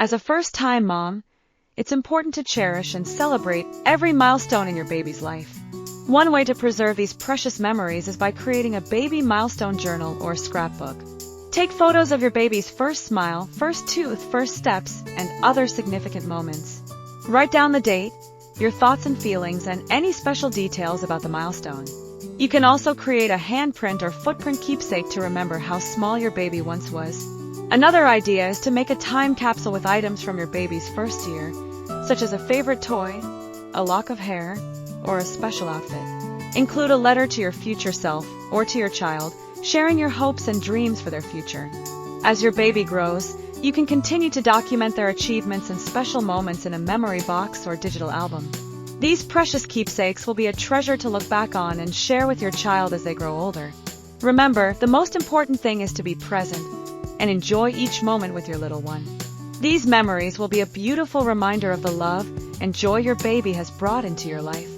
As a first-time mom, it's important to cherish and celebrate every milestone in your baby's life. One way to preserve these precious memories is by creating a baby milestone journal or scrapbook. Take photos of your baby's first smile, first tooth, first steps, and other significant moments. Write down the date, your thoughts and feelings, and any special details about the milestone. You can also create a handprint or footprint keepsake to remember how small your baby once was. Another idea is to make a time capsule with items from your baby's first year, such as a favorite toy, a lock of hair, or a special outfit. Include a letter to your future self or to your child, sharing your hopes and dreams for their future. As your baby grows, you can continue to document their achievements and special moments in a memory box or digital album. These precious keepsakes will be a treasure to look back on and share with your child as they grow older. Remember, the most important thing is to be present and enjoy each moment with your little one. These memories will be a beautiful reminder of the love and joy your baby has brought into your life.